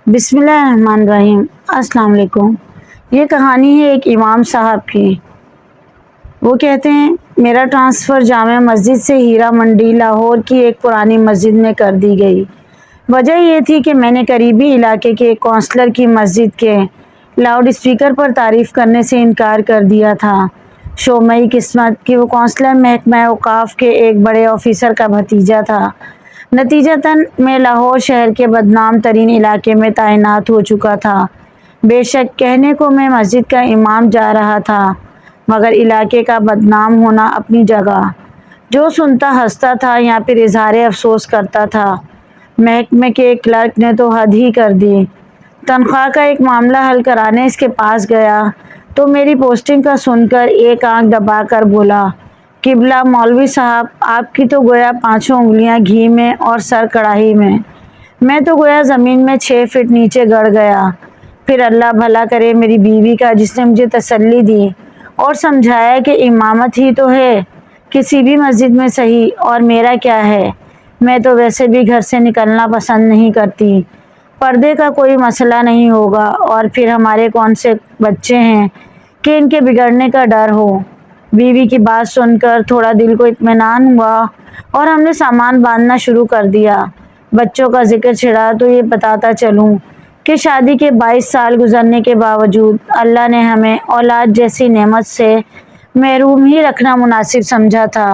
بسم اللہ الرحمن الرحیم۔ السلام علیکم۔ یہ کہانی ہے ایک امام صاحب کی۔ وہ کہتے ہیں میرا ٹرانسفر جامع مسجد سے ہیرا منڈی لاہور کی ایک پرانی مسجد میں کر دی گئی۔ وجہ یہ تھی کہ میں نے قریبی علاقے کے ایک کونسلر کی مسجد کے لاؤڈ اسپیکر پر تعریف کرنے سے انکار کر دیا تھا۔ شومیری قسمت کہ وہ کونسلر محکمہ اوقاف کے ایک بڑے آفیسر کا بھتیجا تھا۔ نتیجتاً میں لاہور شہر کے بدنام ترین علاقے میں تعینات ہو چکا تھا۔ بے شک کہنے کو میں مسجد کا امام جا رہا تھا، مگر علاقے کا بدنام ہونا اپنی جگہ۔ جو سنتا ہنستا تھا یا پھر اظہار افسوس کرتا تھا۔ محکمے کے ایک کلرک نے تو حد ہی کر دی۔ تنخواہ کا ایک معاملہ حل کرانے اس کے پاس گیا تو میری پوسٹنگ کا سن کر ایک آنکھ دبا کر بولا، قبلہ مولوی صاحب، آپ کی تو گویا 5 انگلیاں گھی میں اور سر کڑاہی میں۔ میں تو گویا زمین میں 6 فٹ نیچے گڑ گیا۔ پھر اللہ بھلا کرے میری بیوی کا، جس نے مجھے تسلی دی اور سمجھایا کہ امامت ہی تو ہے، کسی بھی مسجد میں صحیح، اور میرا کیا ہے، میں تو ویسے بھی گھر سے نکلنا پسند نہیں کرتی، پردے کا کوئی مسئلہ نہیں ہوگا، اور پھر ہمارے کون سے بچے ہیں کہ ان کے بگڑنے کا ڈر ہو۔ بیوی کی بات سن کر تھوڑا دل کو اطمینان ہوا اور ہم نے سامان باندھنا شروع کر دیا۔ بچوں کا ذکر چھڑا تو یہ بتاتا چلوں کہ شادی کے 22 سال گزرنے کے باوجود اللہ نے ہمیں اولاد جیسی نعمت سے محروم ہی رکھنا مناسب سمجھا تھا۔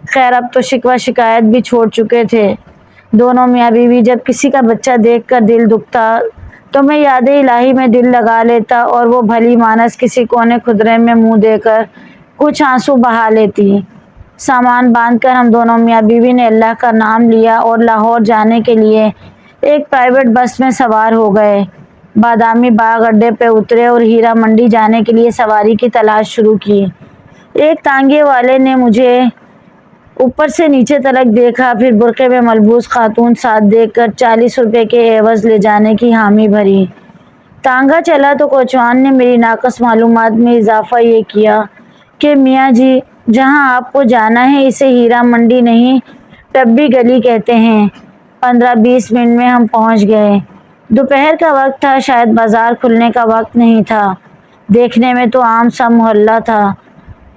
خیر اب تو شکوہ شکایت بھی چھوڑ چکے تھے۔ دونوں میاں بیوی جب کسی کا بچہ دیکھ کر دل دکھتا تو میں یاد الہی میں دل لگا لیتا اور وہ بھلی مانس کسی کونے خدرے میں منہ دے کر کچھ آنسو بہا لیتی۔ سامان باندھ کر ہم دونوں میاں بیوی نے اللہ کا نام لیا اور لاہور جانے کے لیے ایک پرائیویٹ بس میں سوار ہو گئے۔ بادامی باغ اڈے پہ اترے اور ہیرا منڈی جانے کے لیے سواری کی تلاش شروع کی۔ ایک تانگے والے نے مجھے اوپر سے نیچے تلک دیکھا، پھر برقعے میں ملبوس خاتون ساتھ دیکھ کر 40 روپے کے عوض لے جانے کی حامی بھری۔ تانگا چلا تو کوچوان نے میری ناقص معلومات میں اضافہ یہ کیا کہ میاں جی، جہاں آپ کو جانا ہے اسے ہیرا منڈی نہیں ٹبی گلی کہتے ہیں۔ 15-20 منٹ میں ہم پہنچ گئے۔ دوپہر کا وقت تھا، شاید بازار کھلنے کا وقت نہیں تھا۔ دیکھنے میں تو عام سا محلہ تھا،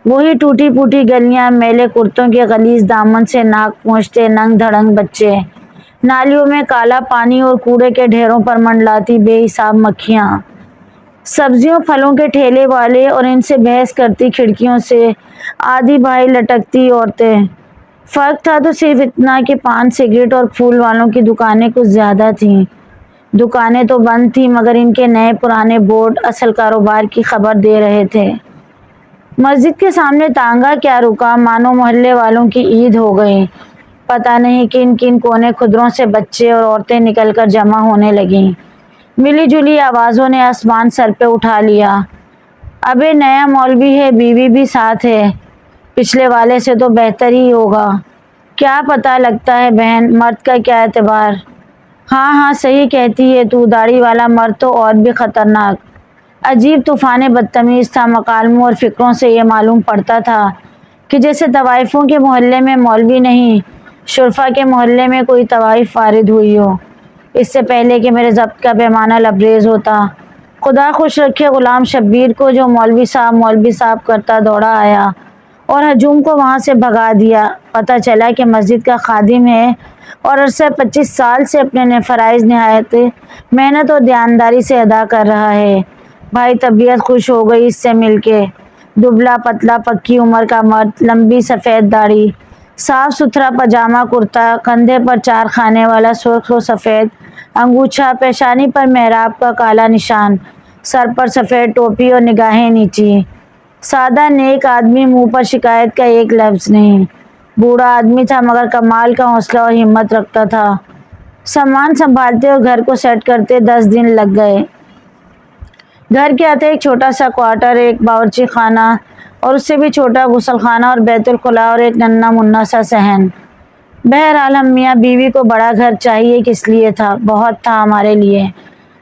وہی ٹوٹی پھوٹی گلیاں، میلے کرتوں کے غلیظ دامن سے ناک پہنچتے ننگ دھڑنگ بچے، نالیوں میں کالا پانی اور کوڑے کے ڈھیروں پر منڈلاتی بے حساب مکھیاں، سبزیوں پھلوں کے ٹھیلے والے اور ان سے بحث کرتی کھڑکیوں سے آدھی بھائی لٹکتی عورتیں۔ فرق تھا تو صرف اتنا کہ پان سگریٹ اور پھول والوں کی دکانیں کچھ زیادہ تھیں۔ دکانیں تو بند تھیں مگر ان کے نئے پرانے بورڈ اصل کاروبار کی خبر دے رہے تھے۔ مسجد کے سامنے تانگا کیا رکا، مانو محلے والوں کی عید ہو گئی۔ پتہ نہیں کن کن کونے خدروں سے بچے اور عورتیں نکل کر جمع ہونے لگیں۔ ملی جلی آوازوں نے آسمان سر پہ اٹھا لیا۔ ابے نیا مولوی ہے، بیوی بھی ساتھ ہے، پچھلے والے سے تو بہتر ہی ہوگا۔ کیا پتہ لگتا ہے بہن، مرد کا کیا اعتبار۔ ہاں ہاں صحیح کہتی ہے تو، داڑھی والا مرد تو اور بھی خطرناک۔ عجیب طوفان بدتمیز تھا۔ مکالموں اور فکروں سے یہ معلوم پڑتا تھا کہ جیسے طوائفوں کے محلے میں مولوی نہیں، شرفا کے محلے میں کوئی طوائف وارد ہوئی ہو۔ اس سے پہلے کہ میرے ضبط کا پیمانہ لبریز ہوتا، خدا خوش رکھے غلام شبیر کو جو مولوی صاحب کرتا دوڑا آیا اور ہجوم کو وہاں سے بھگا دیا۔ پتہ چلا کہ مسجد کا خادم ہے اور عرصہ 25 سال سے اپنے فرائض نہایت محنت اور دیانتداری سے ادا کر رہا ہے۔ بھائی طبیعت خوش ہو گئی اس سے مل کے۔ دبلا پتلا پکی عمر کا مرد، لمبی سفید داڑھی، صاف ستھرا پاجامہ کرتا، کندھے پر 4 خانے والا سرخ و سفید انگوچھا، پیشانی پر محراب کا کالا نشان، سر پر سفید ٹوپی اور نگاہیں نیچی۔ سادہ نیک آدمی، منہ پر شکایت کا ایک لفظ نہیں۔ بوڑھا آدمی تھا مگر کمال کا حوصلہ اور ہمت رکھتا تھا۔ سامان سنبھالتے اور گھر کو سیٹ کرتے 10 دن لگ گئے۔ گھر کے آتے ایک چھوٹا سا کوارٹر، ایک باورچی خانہ اور اس سے بھی چھوٹا غسل خانہ اور بیت الخلاء اور ایک ننھا منا سا صحن۔ بہرحال ہم میاں بیوی کو بڑا گھر چاہیے کس لیے تھا، بہت تھا ہمارے لیے،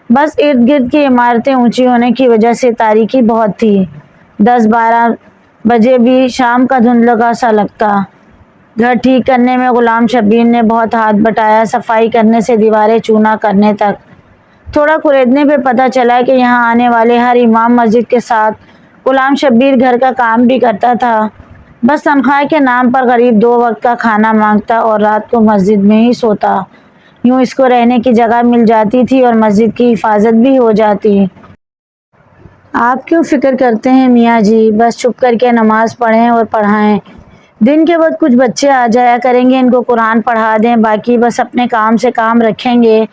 بس ارد گرد کی عمارتیں اونچی ہونے کی وجہ سے تاریکی بہت تھی۔ 10-12 بجے بھی شام کا دھندلا سا لگتا۔ گھر ٹھیک کرنے میں غلام شبیر نے بہت ہاتھ بٹایا، صفائی کرنے سے دیواریں چونا کرنے تک۔ تھوڑا کریدنے پہ پتہ چلا کہ یہاں آنے والے ہر امام مسجد کے ساتھ غلام شبیر گھر کا کام بھی کرتا تھا، بس تنخواہ کے نام پر غریب 2 وقت کا کھانا مانگتا اور رات کو مسجد میں ہی سوتا۔ یوں اس کو رہنے کی جگہ مل جاتی تھی اور مسجد کی حفاظت بھی ہو جاتی۔ آپ کیوں فکر کرتے ہیں میاں جی، بس چپ کر کے نماز پڑھیں اور پڑھائیں۔ دن کے وقت کچھ بچے آ جایا کریں گے، ان کو قرآن پڑھا دیں، باقی بس اپنے کام سے کام رکھیں گے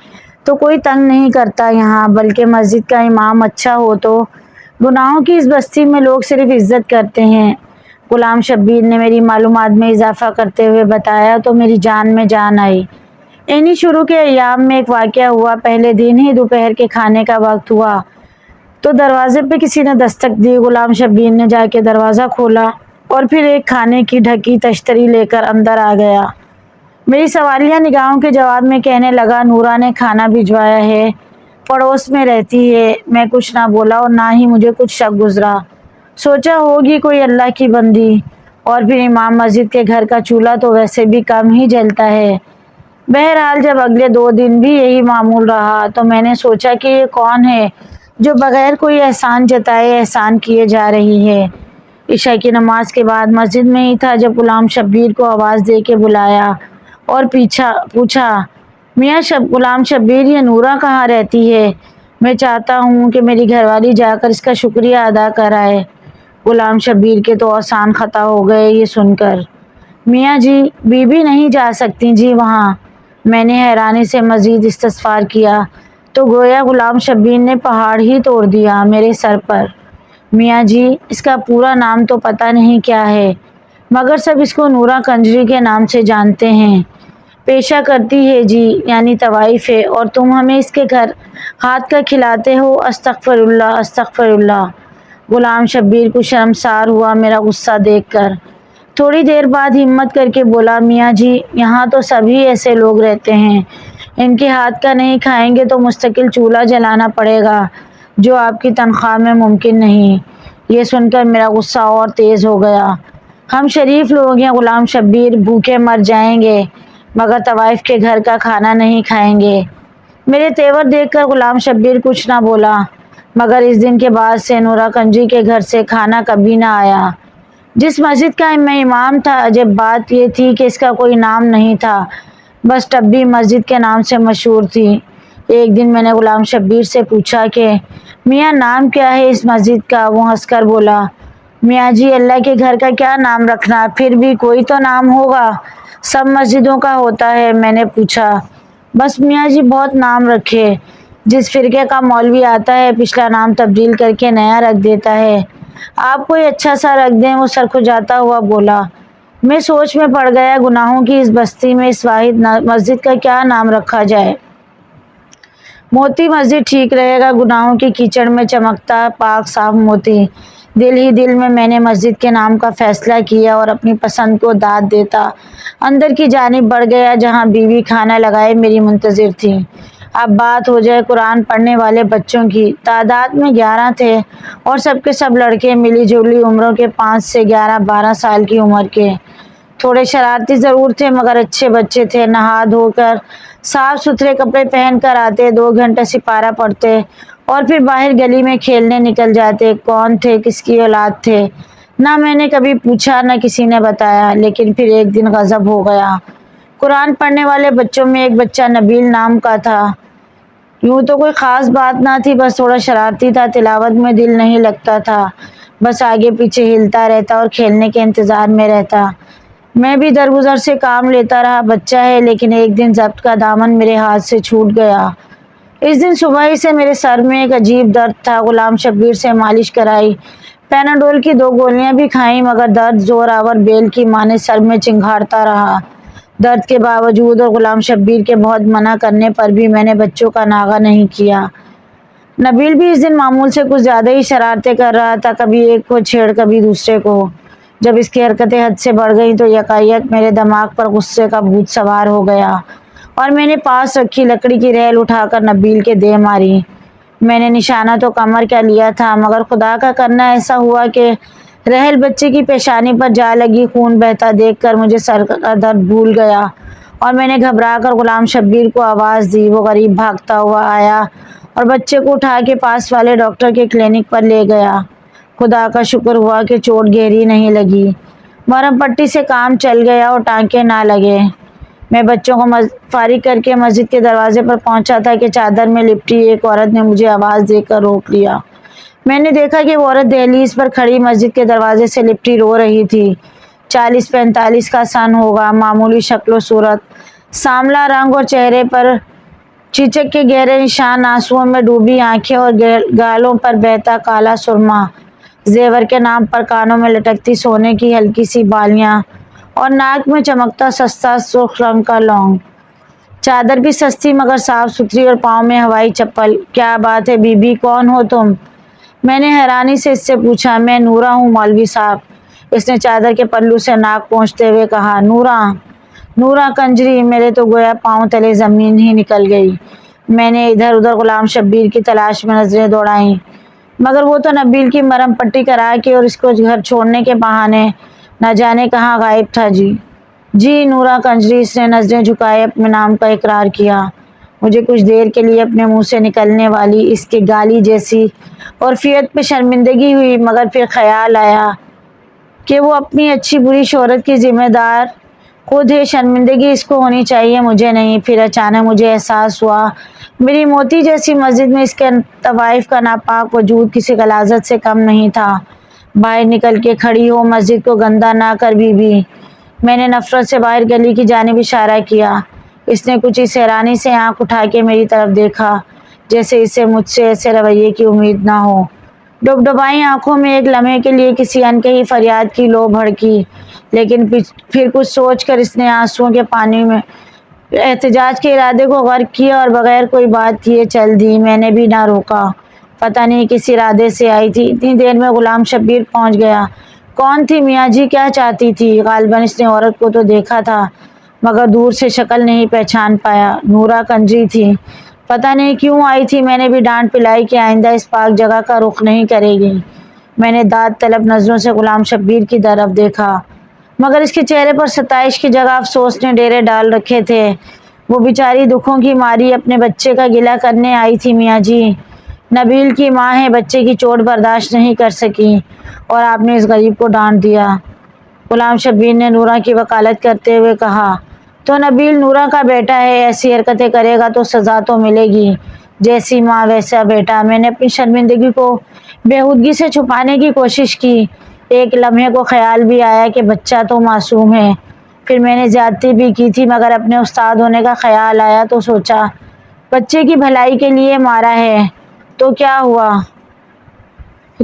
تو کوئی تنگ نہیں کرتا یہاں۔ بلکہ مسجد کا امام اچھا ہو تو گناہوں کی اس بستی میں لوگ صرف عزت کرتے ہیں۔ غلام شبیر نے میری معلومات میں اضافہ کرتے ہوئے بتایا تو میری جان میں جان آئی۔ انہی شروع کے ایام میں ایک واقعہ ہوا۔ پہلے دن ہی دوپہر کے کھانے کا وقت ہوا تو دروازے پہ کسی نے دستک دی۔ غلام شبیر نے جا کے دروازہ کھولا اور پھر ایک کھانے کی ڈھکی تشتری لے کر اندر آ گیا۔ میری سوالیہ نگاہوں کے جواب میں کہنے لگا، نورا نے کھانا بھجوایا ہے، پڑوس میں رہتی ہے۔ میں کچھ نہ بولا اور نہ ہی مجھے کچھ شک گزرا۔ سوچا ہوگی کوئی اللہ کی بندی، اور پھر امام مسجد کے گھر کا چولہا تو ویسے بھی کم ہی جلتا ہے۔ بہرحال جب اگلے 2 دن بھی یہی معمول رہا تو میں نے سوچا کہ یہ کون ہے جو بغیر کوئی احسان جتائے احسان کیے جا رہی ہے۔ عشاء کی نماز کے بعد مسجد میں ہی تھا جب غلام شبیر کو آواز دے کے بلایا اور پوچھا، میاں غلام شبیر، یہ نورا کہاں رہتی ہے؟ میں چاہتا ہوں کہ میری گھر والی جا کر اس کا شکریہ ادا کر آئے۔ غلام شبیر کے تو آسان خطا ہو گئے یہ سن کر۔ میاں جی، بی بی نہیں جا سکتی جی وہاں؟ میں نے حیرانی سے مزید استفسار کیا تو گویا غلام شبیر نے پہاڑ ہی توڑ دیا میرے سر پر۔ میاں جی، اس کا پورا نام تو پتہ نہیں کیا ہے، مگر سب اس کو نورا کنجری کے نام سے جانتے ہیں۔ پیشہ کرتی ہے جی، یعنی طوائف ہے، اور تم ہمیں اس کے گھر ہاتھ کا کھلاتے ہو۔ استغفر اللہ، استغفر اللہ۔ غلام شبیر کو شرمسار ہوا میرا غصہ دیکھ کر۔ تھوڑی دیر بعد ہمت کر کے بولا، میاں جی، یہاں تو سبھی ایسے لوگ رہتے ہیں، ان کے ہاتھ کا نہیں کھائیں گے تو مستقل چولہا جلانا پڑے گا، جو آپ کی تنخواہ میں ممکن نہیں۔ یہ سن کر میرا غصہ اور تیز ہو گیا۔ ہم شریف لوگ ہیں غلام شبیر، بھوکے مر جائیں گے مگر طوائف کے گھر کا کھانا نہیں کھائیں گے۔ میرے تیور دیکھ کر غلام شبیر کچھ نہ بولا، مگر اس دن کے بعد سے نورا کنجری کے گھر سے کھانا کبھی نہ آیا۔ جس مسجد کا میں امام تھا، عجب بات یہ تھی کہ اس کا کوئی نام نہیں تھا، بس ٹبی مسجد کے نام سے مشہور تھی۔ ایک دن میں نے غلام شبیر سے پوچھا کہ میاں نام کیا ہے اس مسجد کا؟ وہ ہنس کر بولا، میاں جی، اللہ کے گھر کا کیا نام رکھنا، پھر بھی کوئی تو نام ہوگا، سب مسجدوں کا ہوتا ہے۔ میں نے پوچھا، بس میاں جی بہت نام رکھے، جس فرقے کا مولوی آتا ہے پچھلا نام تبدیل کر کے نیا رکھ دیتا ہے، آپ کوئی اچھا سا رکھ دیں۔ وہ سر کھجاتا ہوا بولا۔ میں سوچ میں پڑ گیا، گناہوں کی اس بستی میں اس واحد مسجد کا کیا نام رکھا جائے؟ موتی مسجد ٹھیک رہے گا، گناہوں کی کیچڑ میں چمکتا پاک صاف موتی۔ دل ہی دل میں نے مسجد کے نام کا فیصلہ کیا اور اپنی پسند کو داد دیتا اندر کی جانب بڑھ گیا، جہاں بیوی کھانا لگائے میری منتظر تھی۔ اب بات ہو جائے قرآن پڑھنے والے بچوں کی۔ تعداد میں 11 تھے اور سب کے سب لڑکے، ملی جلی عمروں کے، 5 سے 11-12 سال کی عمر کے۔ تھوڑے شرارتی ضرور تھے مگر اچھے بچے تھے۔ نہا دھو کر صاف ستھرے کپڑے پہن کر آتے، 2 گھنٹے سپارہ پڑھتے اور پھر باہر گلی میں کھیلنے نکل جاتے۔ کون تھے، کس کی اولاد تھے، نہ میں نے کبھی پوچھا نہ کسی نے بتایا۔ لیکن پھر ایک دن غضب ہو گیا۔ قرآن پڑھنے والے بچوں میں ایک بچہ نبیل نام کا تھا۔ یوں تو کوئی خاص بات نہ تھی، بس تھوڑا شرارتی تھا، تلاوت میں دل نہیں لگتا تھا، بس آگے پیچھے ہلتا رہتا اور کھیلنے کے انتظار میں رہتا۔ میں بھی درگزر سے کام لیتا رہا۔ بچہ ہے، لیکن ایک دن ضبط کا دامن میرے ہاتھ سے چھوٹ گیا۔ اس دن صبح ہی سے میرے سر میں ایک عجیب درد تھا۔ غلام شبیر سے مالش کرائی، پیناڈول کی 2 گولیاں بھی کھائیں، مگر درد زور آور بیل کی مانے سر میں چنگھاڑتا رہا۔ درد کے باوجود اور غلام شبیر کے بہت منع کرنے پر بھی میں نے بچوں کا ناغہ نہیں کیا۔ نبیل بھی اس دن معمول سے کچھ زیادہ ہی شرارتیں کر رہا تھا، کبھی ایک کو چھیڑ کبھی دوسرے کو۔ جب اس کی حرکتیں حد سے بڑھ گئیں تو یکایک میرے دماغ پر غصے کا بھوت سوار ہو گیا اور میں نے پاس رکھی لکڑی کی ریل اٹھا کر نبیل کے دے ماری۔ میں نے نشانہ تو کمر کا لیا تھا، مگر خدا کا کرنا ایسا ہوا کہ ریل بچے کی پیشانی پر جا لگی۔ خون بہتا دیکھ کر مجھے سر کا درد بھول گیا اور میں نے گھبرا کر غلام شبیر کو آواز دی۔ وہ غریب بھاگتا ہوا آیا اور بچے کو اٹھا کے پاس والے ڈاکٹر کے کلینک پر لے گیا۔ خدا کا شکر ہوا کہ چوٹ گہری نہیں لگی، مرہم پٹی سے کام چل گیا اور ٹانکے نہ لگے۔ میں بچوں کو فارغ کر کے مسجد کے دروازے پر پہنچا تھا کہ چادر میں لپٹی ایک عورت نے مجھے آواز دے کر روک لیا۔ میں نے دیکھا کہ وہ عورت دہلیز پر کھڑی مسجد کے دروازے سے لپٹی رو رہی تھی۔ 40-45 کا سن ہوگا، معمولی شکل و صورت، سانولا رنگ اور چہرے پر چیچک کے گہرے نشان، آنسوؤں میں ڈوبی آنکھیں اور گالوں پر بہتا کالا سرما، زیور کے نام پر کانوں میں لٹکتی سونے کی ہلکی سی بالیاں اور ناک میں چمکتا سستا سرخ رنگ کا لونگ۔ چادر بھی سستی مگر صاف ستھری اور پاؤں میں ہوائی چپل۔ کیا بات ہے بی بی، کون ہو تم؟ میں نے حیرانی سے اس سے پوچھا۔ میں نورا ہوں مولوی صاحب، اس نے چادر کے پلو سے ناک پوچھتے ہوئے کہا۔ نورا؟ نورا کنجری! میرے تو گویا پاؤں تلے زمین ہی نکل گئی۔ میں نے ادھر ادھر غلام شبیر کی تلاش میں نظریں دوڑائیں، مگر وہ تو نبیل کی مرہم پٹی کرا کے اور اس کو گھر چھوڑنے کے بہانے نہ جانے کہاں غائب تھا۔ جی نورا کنجری، اس نے نظریں جھکائے اپنے نام کا اقرار کیا۔ مجھے کچھ دیر کے لیے اپنے منہ سے نکلنے والی اس کی گالی جیسی عرفیت پہ شرمندگی ہوئی، مگر پھر خیال آیا کہ وہ اپنی اچھی بری شہرت کی ذمہ دار خود ہے، شرمندگی اس کو ہونی چاہیے، مجھے نہیں۔ پھر اچانک مجھے احساس ہوا میری موتی جیسی مسجد میں اس کے طوائف کا ناپاک وجود کسی غلاظت سے کم نہیں تھا۔ باہر نکل کے کھڑی ہو، مسجد کو گندا نہ کر بی بی۔ میں نے نفرت سے باہر گلی کی جانب اشارہ کیا۔ اس نے کچھ اس حیرانی سے آنکھ اٹھا کے میری طرف دیکھا جیسے اسے مجھ سے ایسے رویے کی امید نہ ہو۔ ڈبڈبائی آنکھوں میں ایک لمحے کے لیے کسی انکہی فریاد کی لو بھڑکی، لیکن پھر کچھ سوچ کر اس نے آنسوؤں کے پانی میں احتجاج کے ارادے کو غرق کیا اور بغیر کوئی بات کیے چل دی۔ میں نے بھی نہ روکا۔ پتہ نہیں کس ارادے سے آئی تھی، اتنی دیر میں غلام شبیر پہنچ گیا۔ کون تھی میاں جی، کیا چاہتی تھی؟ غالباً اس نے عورت کو تو دیکھا تھا مگر دور سے شکل نہیں پہچان پایا۔ نورا کنجری تھی، پتہ نہیں کیوں آئی تھی۔ میں نے بھی ڈانٹ پلائی کہ آئندہ اس پاک جگہ کا رخ نہیں کرے گی۔ میں نے داد طلب نظروں سے غلام شبیر کی طرف دیکھا، مگر اس کے چہرے پر ستائش کی جگہ افسوس نے ڈیرے ڈال رکھے تھے۔ وہ بیچاری دکھوں کی ماری اپنے بچے کا گلہ کرنے آئی تھی میاں جی۔ نبیل کی ماں ہے، بچے کی چوٹ برداشت نہیں کر سکی اور آپ نے اس غریب کو ڈانٹ دیا۔ غلام شبیر نے نورا کی وکالت کرتے ہوئے کہا۔ تو نبیل نورا کا بیٹا ہے، ایسی حرکتیں کرے گا تو سزا تو ملے گی، جیسی ماں ویسا بیٹا۔ میں نے اپنی شرمندگی کو بےہودگی سے چھپانے کی کوشش کی۔ ایک لمحے کو خیال بھی آیا کہ بچہ تو معصوم ہے، پھر میں نے زیادتی بھی کی تھی، مگر اپنے استاد ہونے کا خیال آیا تو سوچا بچے کی بھلائی کے لیے مارا ہے تو کیا ہوا؟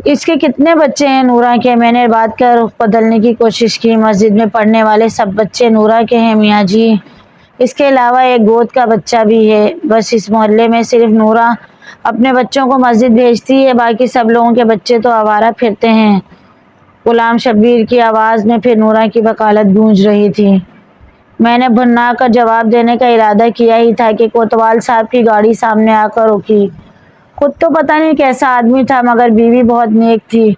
اس کے کتنے بچے ہیں نورا کے؟ میں نے بات کا رخ بدلنے کی کوشش کی۔ مسجد میں پڑھنے والے سب بچے نورا کے ہیں میاں جی، اس کے علاوہ ایک گود کا بچہ بھی ہے۔ بس اس محلے میں صرف نورا اپنے بچوں کو مسجد بھیجتی ہے، باقی سب لوگوں کے بچے تو آوارہ پھرتے ہیں۔ غلام شبیر کی آواز میں پھر نورا کی وکالت گونج رہی تھی۔ میں نے بھننا کر جواب دینے کا ارادہ کیا ہی تھا کہ کوتوال صاحب کی گاڑی سامنے آ کر رکی۔ خود تو پتہ نہیں کیسا آدمی تھا، مگر بیوی بہت نیک تھی،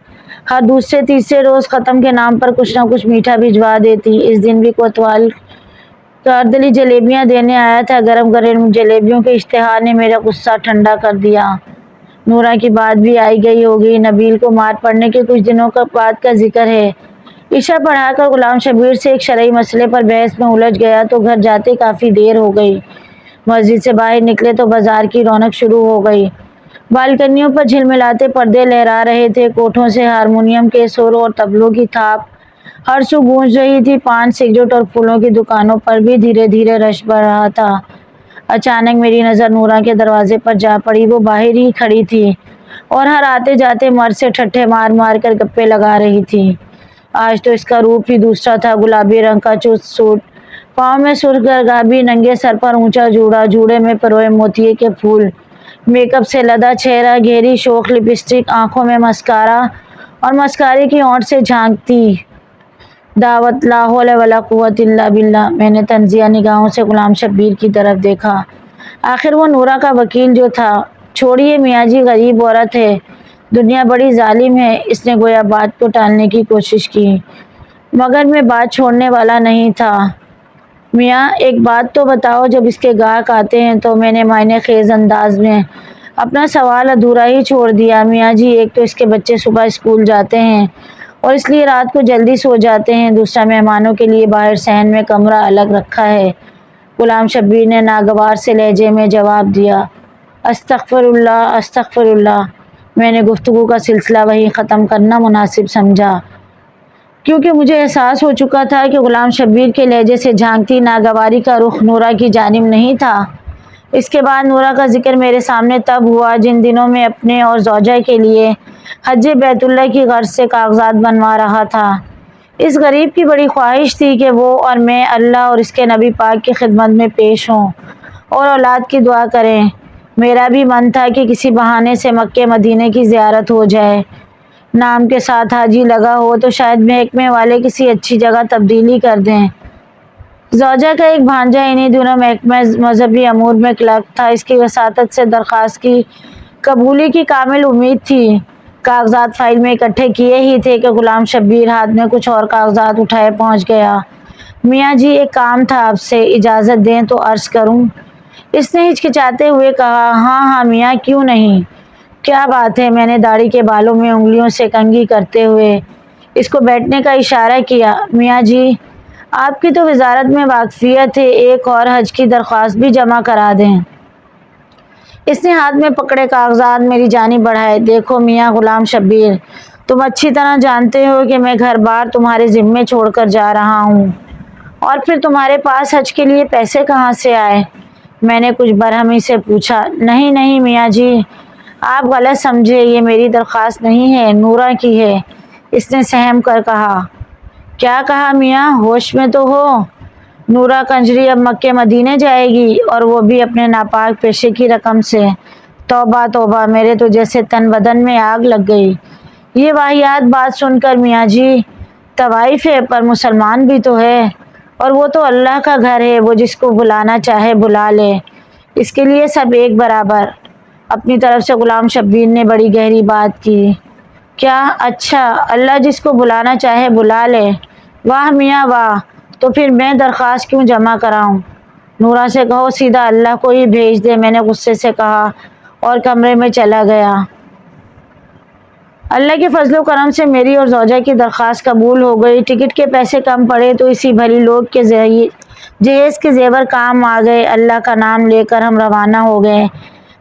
ہر دوسرے تیسرے روز ختم کے نام پر کچھ نہ کچھ میٹھا بھجوا دیتی۔ اس دن بھی کوتوال کاردلی جلیبیاں دینے آیا تھا۔ گرم گرم جلیبیوں کے اشتہار نے میرا غصہ ٹھنڈا کر دیا۔ نورا کی بات بھی آئی گئی ہوگی، نبیل کو مار پڑنے کے کچھ دنوں بعد کا ذکر ہے۔ عشاء پڑھا کر غلام شبیر سے ایک شرعی مسئلے پر بحث میں الجھ گیا تو گھر جاتے کافی دیر ہو گئی۔ مسجد سے باہر نکلے تو بازار کی رونق شروع ہو گئی۔ بالکنیوں پر جھلملاتے پردے لہرا رہے تھے، کوٹھوں سے ہارمونیم کے سر اور طبلوں کی تھاپ ہر سو گونج رہی تھی۔ پان، سگریٹ اور پھولوں کی دکانوں پر بھی دھیرے دھیرے رش بڑھ رہا تھا۔ اچانک میری نظر نورا کے دروازے پر جا پڑی۔ وہ باہر ہی کھڑی تھی اور ہر آتے جاتے مرد سے ٹھٹھے مار مار کر گپے لگا رہی تھی۔ آج تو اس کا روپ ہی دوسرا تھا، گلابی رنگ کا چست سوٹ، پاؤں میں سرخ گرگابی، ننگے سر پر اونچا جوڑا، جوڑے میں پروئے موتیے کے پھول، میک اپ سے لدا چہرہ، گہری شوخ لپسٹک، آنکھوں میں مسکارا اور مسکارے کی ہونٹ سے جھانکتی دعوت، لا حول ولا قوت الا باللہ۔ میں نے طنزیہ نگاہوں سے غلام شبیر کی طرف دیکھا۔ آخر وہ نورا کا وکیل جو تھا۔ چھوڑیے میاں جی، غریب عورت ہے، دنیا بڑی ظالم ہے۔ اس نے گویا بات کو ٹالنے کی کوشش کی، مگر میں بات چھوڑنے والا نہیں تھا۔ میاں ایک بات تو بتاؤ، جب اس کے گاہک آتے ہیں تو؟ میں نے معنی خیز انداز میں اپنا سوال ادھورا ہی چھوڑ دیا۔ میاں جی، ایک تو اس کے بچے صبح اسکول جاتے ہیں اور اس لیے رات کو جلدی سو جاتے ہیں، دوسرا مہمانوں کے لیے باہر صحن میں کمرہ الگ رکھا ہے۔ غلام شبیر نے ناگوار سے لہجے میں جواب دیا، استغفر اللہ استغفر اللہ۔ میں نے گفتگو کا سلسلہ وہیں ختم کرنا مناسب سمجھا، کیونکہ مجھے احساس ہو چکا تھا کہ غلام شبیر کے لہجے سے جھانکتی ناگواری کا رخ نورہ کی جانب نہیں تھا۔ اس کے بعد نورہ کا ذکر میرے سامنے تب ہوا جن دنوں میں اپنے اور زوجہ کے لیے حج بیت اللہ کی غرض سے کاغذات بنوا رہا تھا۔ اس غریب کی بڑی خواہش تھی کہ وہ اور میں اللہ اور اس کے نبی پاک کی خدمت میں پیش ہوں اور اولاد کی دعا کریں۔ میرا بھی من تھا کہ کسی بہانے سے مکہ مدینے کی زیارت ہو جائے۔ نام کے ساتھ حاجی لگا ہو تو شاید محکمے والے کسی اچھی جگہ تبدیلی کر دیں۔ زوجہ کا ایک بھانجا انہی دنوں محکمہ مذہبی امور میں کلرک تھا۔ اس کی وساطت سے درخواست کی قبولی کی کامل امید تھی۔ کاغذات فائل میں اکٹھے کیے ہی تھے کہ غلام شبیر ہاتھ میں کچھ اور کاغذات اٹھائے پہنچ گیا۔ میاں جی، ایک کام تھا آپ سے، اجازت دیں تو عرض کروں؟ اس نے ہچکچاتے ہوئے کہا۔ ہاں ہاں میاں، کیوں نہیں؟ کیا بات ہے؟ میں نے داڑھی کے بالوں میں انگلیوں سے کنگھی کرتے ہوئے اس کو بیٹھنے کا اشارہ کیا۔ میاں جی، آپ کی تو وزارت میں واقفیت ہے، ایک اور حج کی درخواست بھی جمع کرا دیں۔ اس نے ہاتھ میں پکڑے کاغذات میری جانب بڑھائے۔ دیکھو میاں غلام شبیر، تم اچھی طرح جانتے ہو کہ میں گھر بار تمہارے ذمے چھوڑ کر جا رہا ہوں، اور پھر تمہارے پاس حج کے لیے پیسے کہاں سے آئے؟ میں نے کچھ برہمی سے پوچھا۔ نہیں نہیں میاں جی، آپ غلط سمجھے، یہ میری درخواست نہیں ہے، نورہ کی ہے، اس نے سہم کر کہا۔ کیا کہا میاں؟ ہوش میں تو ہو؟ نورہ کنجری اب مکہ مدینے جائے گی، اور وہ بھی اپنے ناپاک پیشے کی رقم سے؟ توبہ توبہ، میرے تو جیسے تن بدن میں آگ لگ گئی۔ یہ واہیات بات سن کر میاں جی، طوائف ہے پر مسلمان بھی تو ہے، اور وہ تو اللہ کا گھر ہے، وہ جس کو بلانا چاہے بلا لے، اس کے لیے سب ایک برابر۔ اپنی طرف سے غلام شبیر نے بڑی گہری بات کی۔ کیا؟ اچھا، اللہ جس کو بلانا چاہے بلا لے؟ واہ میاں واہ، تو پھر میں درخواست کیوں جمع کراؤں؟ نورہ سے کہو سیدھا اللہ کو ہی بھیج دے، میں نے غصے سے کہا اور کمرے میں چلا گیا۔ اللہ کے فضل و کرم سے میری اور زوجہ کی درخواست قبول ہو گئی۔ ٹکٹ کے پیسے کم پڑے تو اسی بھلی لوگ کے جہیز کے زیور کام آ گئے۔ اللہ کا نام لے کر ہم روانہ ہو گئے۔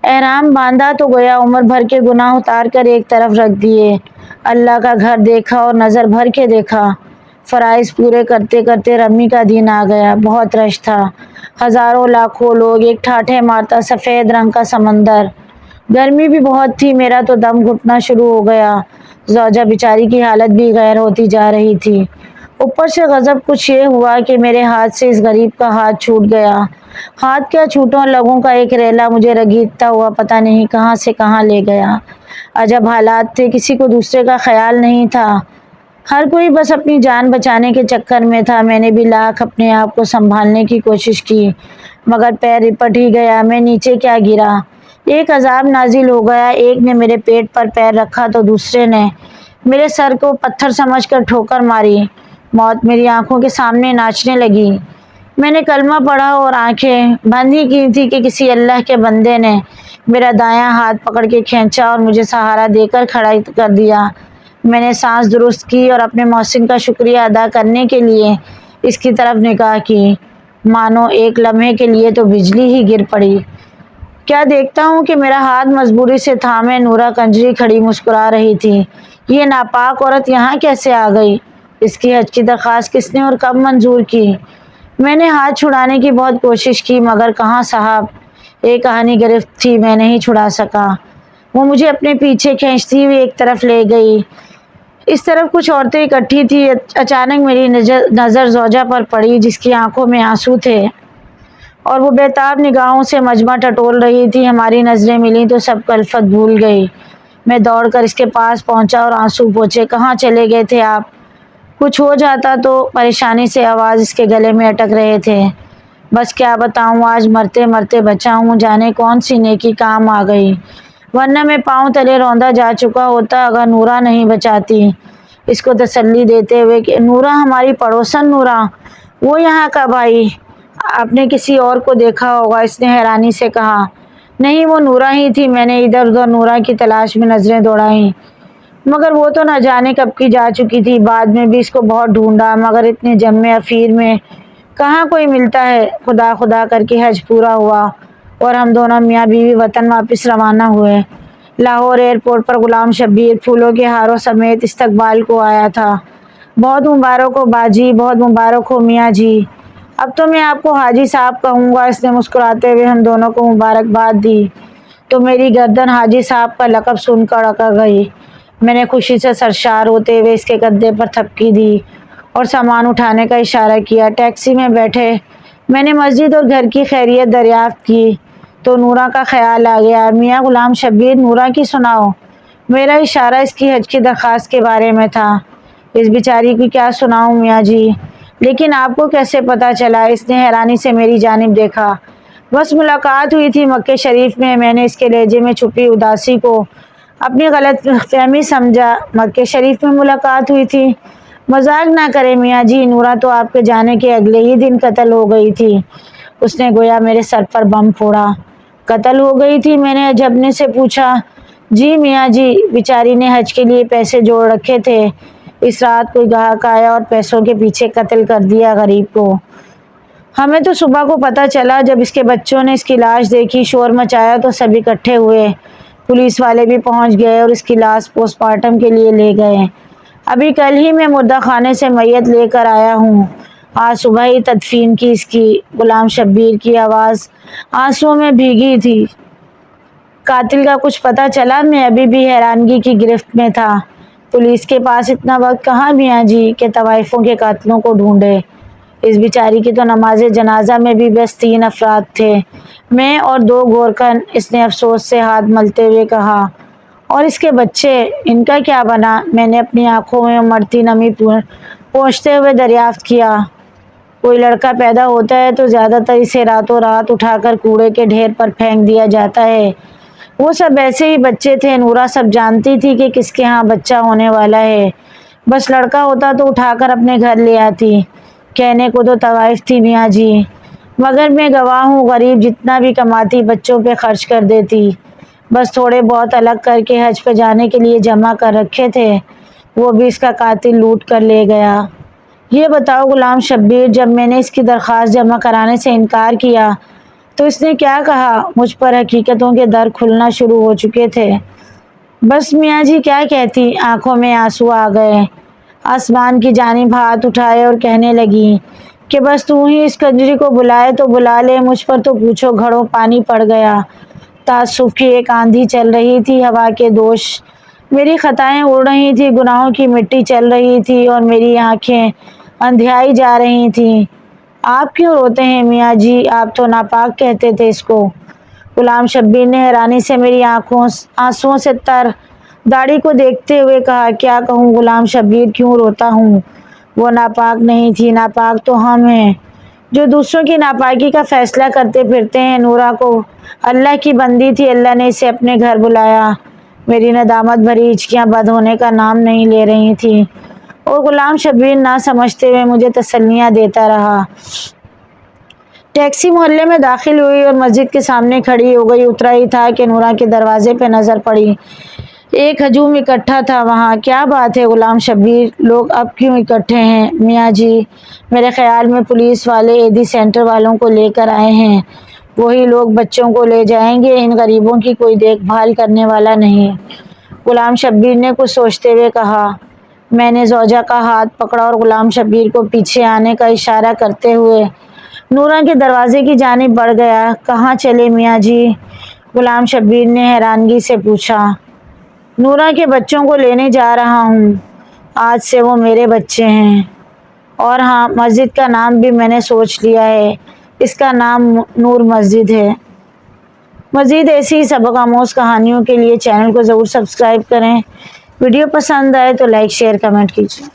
احرام باندھا تو گویا عمر بھر کے گناہ اتار کر ایک طرف رکھ دیے۔ اللہ کا گھر دیکھا اور نظر بھر کے دیکھا۔ فرائض پورے کرتے کرتے رمی کا دن آ گیا۔ بہت رش تھا، ہزاروں لاکھوں لوگ، ایک ٹھاٹھے مارتا سفید رنگ کا سمندر۔ گرمی بھی بہت تھی، میرا تو دم گھٹنا شروع ہو گیا۔ زوجہ بیچاری کی حالت بھی غیر ہوتی جا رہی تھی۔ اوپر سے غضب کچھ یہ ہوا کہ میرے ہاتھ سے اس غریب کا ہاتھ چھوٹ گیا۔ ہاتھ کیا چھوٹوں، لگوں کا ایک ریلا مجھے رگھیرتا ہوا پتہ نہیں کہاں سے کہاں لے گیا۔ عجب حالات تھے، کسی کو دوسرے کا خیال نہیں تھا، ہر کوئی بس اپنی جان بچانے کے چکر میں تھا۔ میں نے بھی لاکھ اپنے آپ کو سنبھالنے کی کوشش کی، مگر پیر رپٹ ہی گیا۔ میں نیچے کیا گرا، ایک عذاب نازل ہو گیا۔ ایک نے میرے پیٹ پر پیر رکھا تو دوسرے نے میرے سر کو پتھر سمجھ کر ٹھوکر ماری۔ موت میری آنکھوں کے سامنے ناچنے لگی۔ میں نے کلمہ پڑھا اور آنکھیں بند ہی کی تھی کہ کسی اللہ کے بندے نے میرا دایاں ہاتھ پکڑ کے کھینچا اور مجھے سہارا دے کر کھڑا کر دیا۔ میں نے سانس درست کی اور اپنے محسن کا شکریہ ادا کرنے کے لیے اس کی طرف نگاہ کی، مانو ایک لمحے کے لیے تو بجلی ہی گر پڑی۔ کیا دیکھتا ہوں کہ میرا ہاتھ مجبوری سے تھامے نورہ کنجری کھڑی مسکرا رہی تھی۔ یہ ناپاک عورت یہاں کیسے آ گئی؟ اس کی حج کی درخواست کس نے اور کب منظور کی؟ میں نے ہاتھ چھڑانے کی بہت کوشش کی، مگر کہاں صاحب، ایک آہنی گرفت تھی، میں نہیں چھڑا سکا۔ وہ مجھے اپنے پیچھے کھینچتی ہوئی ایک طرف لے گئی۔ اس طرف کچھ عورتیں اکٹھی تھیں۔ اچانک میری نظر زوجہ پر پڑی، جس کی آنکھوں میں آنسو تھے اور وہ بےتاب نگاہوں سے مجمع ٹٹول رہی تھی۔ ہماری نظریں ملیں تو سب الفت بھول گئی۔ میں دوڑ کر اس کے پاس پہنچا اور آنسو پوچھے، کہاں چلے گئے تھے آپ؟ کچھ ہو جاتا تو؟ پریشانی سے آواز اس کے گلے میں اٹک رہے تھے۔ بس کیا بتاؤں، آج مرتے مرتے بچا ہوں، جانے کون سی نیکی کام آ گئی، ورنہ میں پاؤں تلے روندا جا چکا ہوتا اگر نورہ نہیں بچاتی۔ اس کو تسلی دیتے ہوئے کہ نورہ ہماری پڑوسن نورہ، وہ یہاں کب آئی؟ آپ نے کسی اور کو دیکھا ہوگا، اس نے حیرانی سے کہا۔ نہیں وہ نورا ہی تھی۔ میں نے ادھر ادھر نورا کی تلاش میں نظریں دوڑائیں، مگر وہ تو نہ جانے کب کی جا چکی تھی۔ بعد میں بھی اس کو بہت ڈھونڈا، مگر اتنے جمے افیر میں کہاں کوئی ملتا ہے۔ خدا خدا کر کے حج پورا ہوا اور ہم دونوں میاں بیوی وطن واپس روانہ ہوئے۔ لاہور ایئرپورٹ پر غلام شبیر پھولوں کے ہاروں سمیت استقبال کو آیا تھا۔ بہت مبارک ہو باجی، بہت مبارک ہو میاں جی۔ اب تو میں آپ کو حاجی صاحب کہوں گا۔ اس نے مسکراتے ہوئے ہم دونوں کو مبارکباد دی تو میری گردن حاجی صاحب کا لقب سن کر اکڑ گئی۔ میں نے خوشی سے سرشار ہوتے ہوئے اس کے کندھے پر تھپکی دی اور سامان اٹھانے کا اشارہ کیا۔ ٹیکسی میں بیٹھے میں نے مسجد اور گھر کی خیریت دریافت کی تو نورا کا خیال آ گیا۔ میاں غلام شبیر، نورا کی سناؤ۔ میرا اشارہ اس کی حج کی درخواست کے بارے میں تھا۔ اس بیچاری کی کیا سناؤں میاں جی؟ لیکن آپ کو کیسے پتہ چلا؟ اس نے حیرانی سے میری جانب دیکھا۔ بس ملاقات ہوئی تھی مکہ شریف میں۔ میں نے اس کے لہجے میں چھپی اداسی کو اپنی غلط فہمی سمجھا۔ مکہ شریف میں ملاقات ہوئی تھی؟ مذاق نہ کرے میاں جی، نورا تو آپ کے جانے کے اگلے ہی دن قتل ہو گئی تھی۔ اس نے گویا میرے سر پر بم پھوڑا۔ قتل ہو گئی تھی؟ میں نے جھپنے سے پوچھا۔ جی میاں جی، بیچاری نے حج کے لیے پیسے جوڑ رکھے تھے۔ اس رات کوئی گاہک آیا اور پیسوں کے پیچھے قتل کر دیا غریب کو۔ ہمیں تو صبح کو پتہ چلا۔ جب اس کے بچوں نے اس کی لاش دیکھی، شور مچایا تو سب اکٹھے ہوئے۔ پولیس والے بھی پہنچ گئے اور اس کی لاش پوسٹ مارٹم کے لیے لے گئے۔ ابھی کل ہی میں مردہ خانے سے میت لے کر آیا ہوں۔ آج صبح ہی تدفین کی اس کی۔ غلام شبیر کی آواز آنسوؤں میں بھیگی تھی۔ قاتل کا کچھ پتہ چلا؟ میں ابھی بھی حیرانگی کی گرفت میں تھا۔ پولیس کے پاس اتنا وقت کہاں میاں جی کہ طوائفوں کے قاتلوں کو ڈھونڈے۔ اس بیچاری کی تو نماز جنازہ میں بھی بس 3 افراد تھے، میں اور 2 گورکھن۔ اس نے افسوس سے ہاتھ ملتے ہوئے کہا۔ اور اس کے بچے، ان کا کیا بنا؟ میں نے اپنی آنکھوں میں امڑتی نمی پوچھتے ہوئے دریافت کیا۔ کوئی لڑکا پیدا ہوتا ہے تو زیادہ تر اسے راتوں رات اٹھا کر کوڑے کے ڈھیر پر پھینک دیا جاتا ہے۔ وہ سب ایسے ہی بچے تھے۔ نورا سب جانتی تھی کہ کس کے ہاں بچہ ہونے والا ہے۔ بس لڑکا ہوتا تو اٹھا کر اپنے گھر لے آتی۔ کہنے کو تو طوائف تھی میاں جی، مگر میں گواہ ہوں غریب جتنا بھی کماتی بچوں پہ خرچ کر دیتی۔ بس تھوڑے بہت الگ کر کے حج پہ جانے کے لیے جمع کر رکھے تھے، وہ بھی اس کا قاتل لوٹ کر لے گیا۔ یہ بتاؤ غلام شبیر، جب میں نے اس کی درخواست جمع کرانے سے انکار کیا تو اس نے کیا کہا؟ مجھ پر حقیقتوں کے در کھلنا شروع ہو چکے تھے۔ بس میاں جی کیا کہتی؟ آنکھوں میں آنسو آ گئے۔ آسمان کی جانب ہاتھ اٹھائے اور کہنے لگی کہ بس تو ہی اس کنجری کو بلائے تو بلا لے، مجھ پر تو پوچھو گھڑوں پانی پڑ گیا۔ تعصب کی ایک آندھی چل رہی تھی، ہوا کے دوش، میری خطائیں اڑ رہی تھی، گناہوں کی مٹی چل رہی تھی اور میری آنکھیں اندھیائی جا رہی تھیں۔ آپ کیوں روتے ہیں میاں جی؟ آپ تو ناپاک کہتے تھے اس کو۔ غلام شبیر نے حیرانی سے میری آنسوؤں سے تر داڑھی کو دیکھتے ہوئے کہا۔ کیا کہوں غلام شبیر، کیوں روتا ہوں؟ وہ ناپاک نہیں تھی، ناپاک تو ہم ہیں جو دوسروں کی ناپاکی کا فیصلہ کرتے پھرتے ہیں۔ نورا کو اللہ کی بندی تھی، اللہ نے اسے اپنے گھر بلایا۔ میری ندامت بھری ہچکیاں بند ہونے کا نام نہیں لے رہی تھیں اور غلام شبیر نہ سمجھتے ہوئے مجھے تسلیاں دیتا رہا۔ ٹیکسی محلے میں داخل ہوئی اور مسجد کے سامنے کھڑی ہو گئی۔ اترا ہی تھا کہ نورا کے دروازے پہ نظر پڑی۔ ایک ہجوم اکٹھا تھا وہاں۔ کیا بات ہے غلام شبیر، لوگ اب کیوں اکٹھے ہیں؟ میاں جی، میرے خیال میں پولیس والے ایدھی سینٹر والوں کو لے کر آئے ہیں۔ وہی لوگ بچوں کو لے جائیں گے، ان غریبوں کی کوئی دیکھ بھال کرنے والا نہیں۔ غلام شبیر نے کچھ سوچتے ہوئے کہا۔ میں نے زوجہ کا ہاتھ پکڑا اور غلام شبیر کو پیچھے آنے کا اشارہ کرتے ہوئے نورا کے دروازے کی جانب بڑھ گیا۔ کہاں چلے میاں جی؟ غلام شبیر نے حیرانگی سے پوچھا۔ نورا کے بچوں کو لینے جا رہا ہوں، آج سے وہ میرے بچے ہیں۔ اور ہاں، مسجد کا نام بھی میں نے سوچ لیا ہے، اس کا نام نور مسجد ہے۔ مزید ایسی ہی سبق آموز کہانیوں کے لیے چینل کو ضرور سبسکرائب کریں۔ ویڈیو پسند آئے تو لائک، شیئر، کمنٹ کیجیے۔